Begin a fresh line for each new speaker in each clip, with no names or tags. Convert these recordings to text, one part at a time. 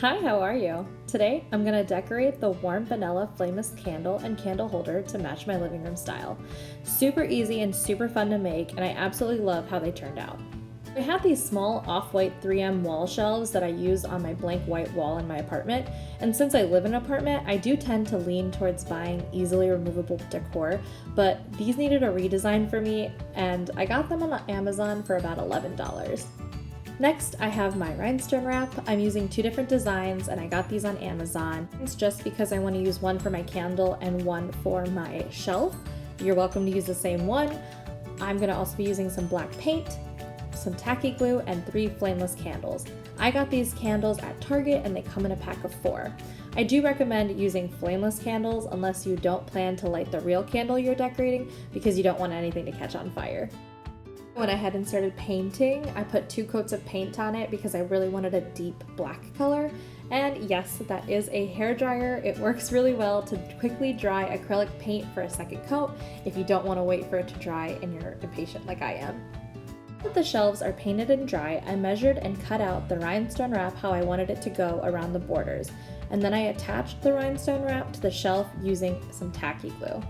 Hi, how are you? Today, I'm gonna decorate the warm vanilla flameless candle and candle holder to match my living room style. Super easy and super fun to make, and I absolutely love how they turned out. I have these small off-white 3M wall shelves that I use on my blank white wall in my apartment, and since I live in an apartment, I do tend to lean towards buying easily removable decor, but these needed a redesign for me, and I got them on Amazon for about $11. Next, I have my Rhinestone Wrap. I'm using two different designs and I got these on Amazon. It's just because I want to use one for my candle and one for my shelf. You're welcome to use the same one. I'm going to also be using some black paint, some tacky glue, and 3 flameless candles. I got these candles at Target and they come in a pack of 4. I do recommend using flameless candles unless you don't plan to light the real candle you're decorating because you don't want anything to catch on fire. Went ahead and started painting. I put 2 coats of paint on it because I really wanted a deep black color. And yes, that is a hair dryer. It works really well to quickly dry acrylic paint for a second coat if you don't want to wait for it to dry and you're impatient like I am. Now that the shelves are painted and dry, I measured and cut out the rhinestone wrap how I wanted it to go around the borders. And then I attached the rhinestone wrap to the shelf using some tacky glue.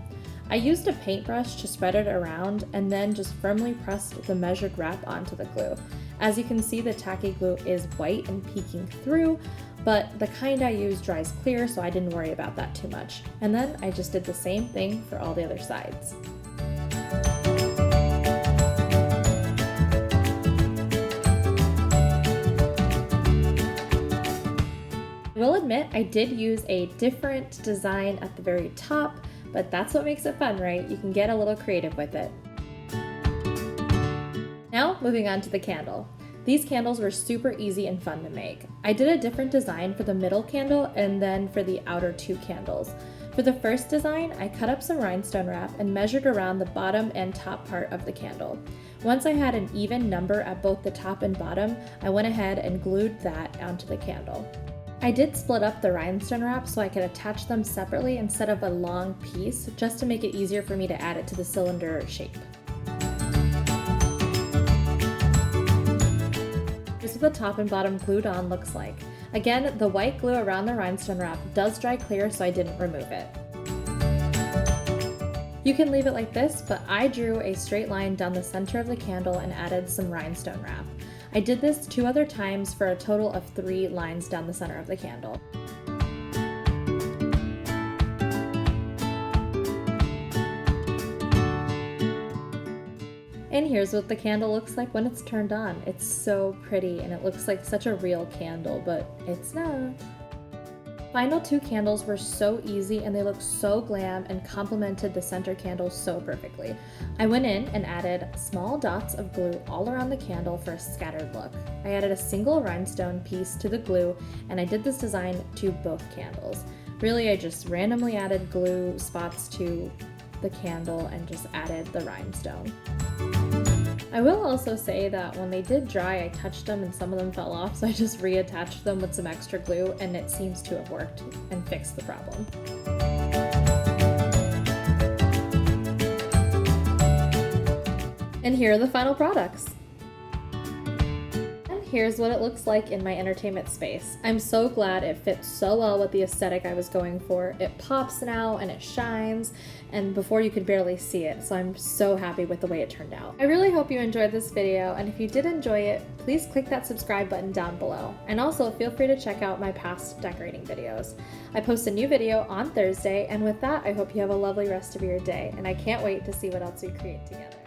I used a paintbrush to spread it around and then just firmly pressed the measured wrap onto the glue. As you can see, the tacky glue is white and peeking through, but the kind I use dries clear, so I didn't worry about that too much. And then I just did the same thing for all the other sides. I will admit I did use a different design at the very top, but that's what makes it fun, right? You can get a little creative with it. Now, moving on to the candle. These candles were super easy and fun to make. I did a different design for the middle candle and then for the outer 2 candles. For the first design, I cut up some rhinestone wrap and measured around the bottom and top part of the candle. Once I had an even number at both the top and bottom, I went ahead and glued that onto the candle. I did split up the rhinestone wrap so I could attach them separately instead of a long piece, just to make it easier for me to add it to the cylinder shape. Here's what the top and bottom glued on looks like. Again, the white glue around the rhinestone wrap does dry clear, so I didn't remove it. You can leave it like this, but I drew a straight line down the center of the candle and added some rhinestone wrap. I did this 2 other times for a total of 3 lines down the center of the candle. And here's what the candle looks like when it's turned on. It's so pretty and it looks like such a real candle, but it's not. Final 2 candles were so easy and they looked so glam and complemented the center candle so perfectly. I went in and added small dots of glue all around the candle for a scattered look. I added a single rhinestone piece to the glue and I did this design to both candles. Really, I just randomly added glue spots to the candle and just added the rhinestone. I will also say that when they did dry, I touched them and some of them fell off, so I just reattached them with some extra glue and it seems to have worked and fixed the problem. And here are the final products. Here's what it looks like in my entertainment space. I'm so glad it fits so well with the aesthetic I was going for. It pops now and it shines, and before you could barely see it, so I'm so happy with the way it turned out. I really hope you enjoyed this video, and if you did enjoy it, please click that subscribe button down below. And also feel free to check out my past decorating videos. I post a new video on Thursday, and with that, I hope you have a lovely rest of your day, and I can't wait to see what else we create together.